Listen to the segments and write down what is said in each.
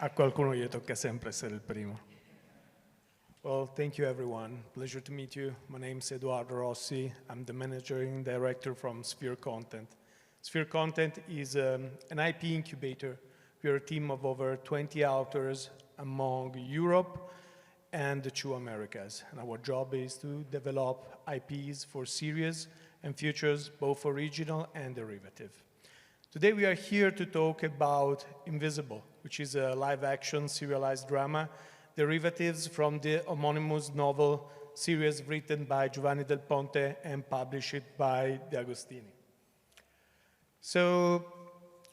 A qualcuno gli tocca sempre essere il primo. Well, thank you everyone. Pleasure to meet you. My name is Eduardo Rossi. I'm the managing director from Sphere Content. Sphere Content is an IP incubator. We are a team of over 20 authors among Europe and the two Americas. And our job is to develop IPs for series and features, both original and derivative. Today we are here to talk about Invisible, which is a live-action serialized drama, derivatives from the homonymous novel series written by Giovanni Del Ponte and published by De Agostini. So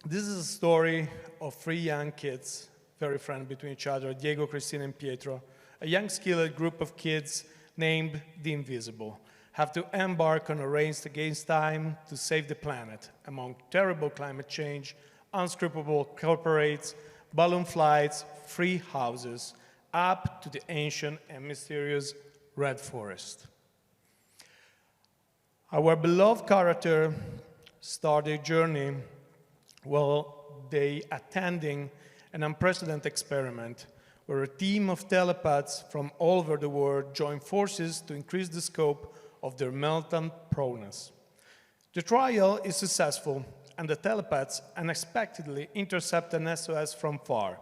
this is a story of three young kids, very friendly between each other, Diego, Cristina, and Pietro, a young skilled group of kids named the Invisible, have to embark on a race against time to save the planet among terrible climate change, unscrupulous corporates, balloon flights, free houses, up to the ancient and mysterious Red Forest. Our beloved character started a journey while they attending an unprecedented experiment where a team of telepaths from all over the world joined forces to increase the scope of their meltdown proneness. The trial is successful, and the telepaths unexpectedly intercept an SOS from far,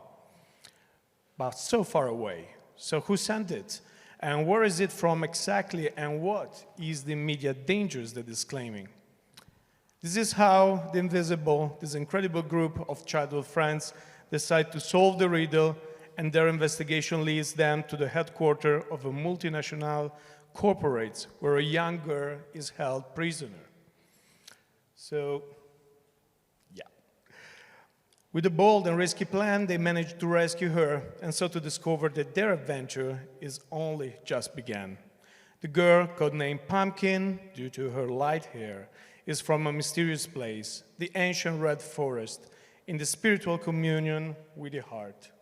but so far away. So who sent it? And where is it from exactly? And what is the immediate dangers that is claiming? This is how the Invisible, this incredible group of childhood friends, decide to solve the riddle, and their investigation leads them to the headquarters of a multinational corporate where a young girl is held prisoner. So, yeah. With a bold and risky plan, they manage to rescue her, and so to discover that their adventure is only just began. The girl, codenamed Pumpkin, due to her light hair, is from a mysterious place, the ancient Red Forest, in the spiritual communion with the heart.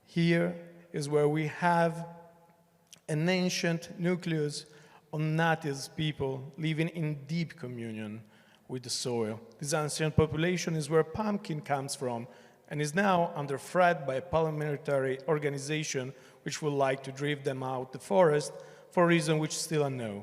Here is where we have an ancient nucleus of native people living in deep communion with the soil. This ancient population is where Pumpkin comes from and is now under threat by a paramilitary organization which would like to drive them out the forest for a reason which is still unknown.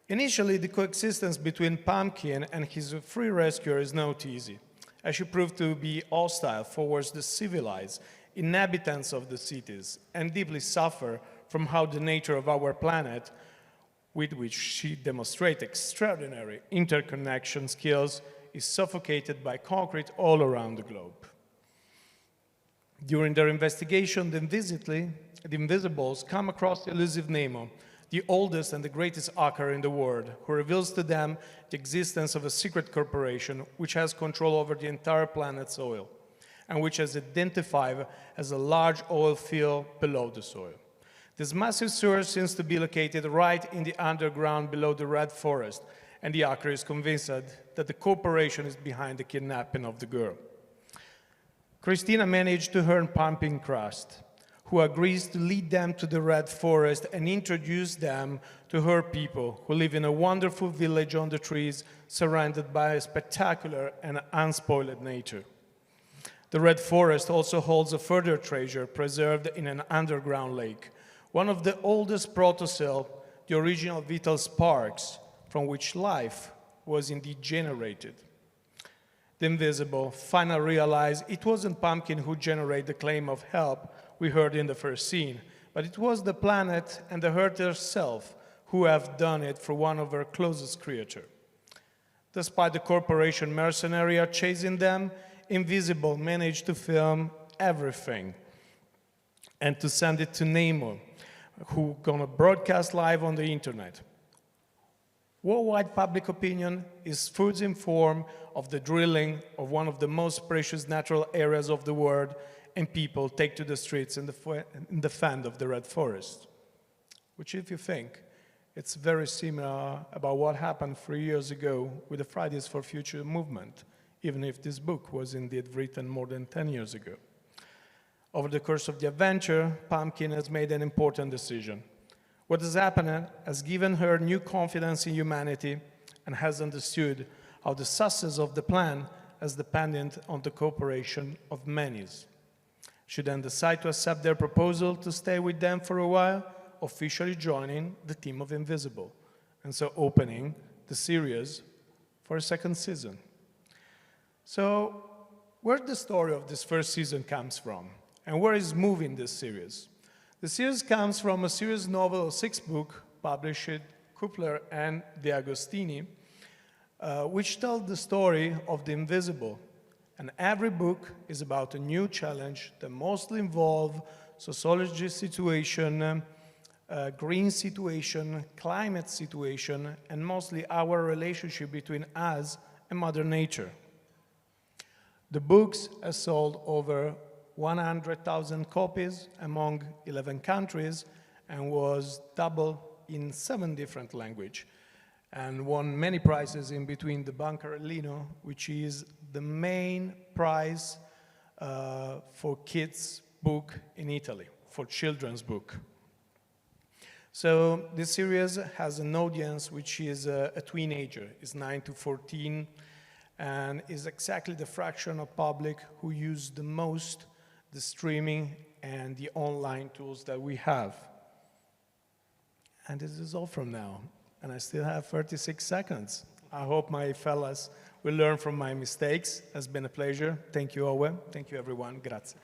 Initially, the coexistence between Pumpkin and his three rescuers is not easy, as she proved to be hostile towards the civilized inhabitants of the cities and deeply suffer from how the nature of our planet, with which she demonstrates extraordinary interconnection skills, is suffocated by concrete all around the globe. During their investigation, the Invisibles come across the elusive Nemo, the oldest and the greatest hacker in the world, who reveals to them the existence of a secret corporation which has control over the entire planet's oil, and which is identified as a large oil field below the soil. This massive source seems to be located right in the underground below the Red Forest, and the hacker is convinced that the corporation is behind the kidnapping of the girl. Christina managed to earn Pumpkin Crust, who agrees to lead them to the Red Forest and introduce them to her people, who live in a wonderful village on the trees, surrounded by a spectacular and unspoiled nature. The Red Forest also holds a further treasure preserved in an underground lake, one of the oldest protocell, the original vital sparks from which life was indeed generated. The Invisible finally realized it wasn't Pumpkin who generated the claim of help we heard in the first scene, but it was the planet and the Earth herself who have done it for one of her closest creatures. Despite the corporation mercenary are chasing them, Invisible managed to film everything and to send it to Nemo, who gonna broadcast live on the internet. Worldwide public opinion is fully informed of the drilling of one of the most precious natural areas of the world, and people take to the streets in defense of the Red Forest. Which, if you think, it's very similar about what happened 3 years ago with the Fridays for Future movement, even if this book was indeed written more than 10 years ago. Over the course of the adventure, Pumpkin has made an important decision. What has happened has given her new confidence in humanity and has understood how the success of the plan as dependent on the cooperation of many. Should then decide to accept their proposal to stay with them for a while, officially joining the team of Invisible, and so opening the series for a second season. So, where the story of this first season comes from, and where is moving this series? The series comes from a series novel of 6 books published Kupler and De Agostini, which tell the story of the invisible. And every book is about a new challenge that mostly involve sociology situation, green situation, climate situation, and mostly our relationship between us and Mother Nature. The books have sold over 100,000 copies among 11 countries and was dubbed in 7 different languages, and won many prizes, in between the Bancarellino, which is the main prize for kids' book in Italy, for children's book. So this series has an audience which is a teenager, is 9 to 14, and is exactly the fraction of public who use the most the streaming and the online tools that we have. And this is all from now. And I still have 36 seconds. I hope my fellas will learn from my mistakes. It's been a pleasure. Thank you, Owe. Thank you, everyone. Grazie.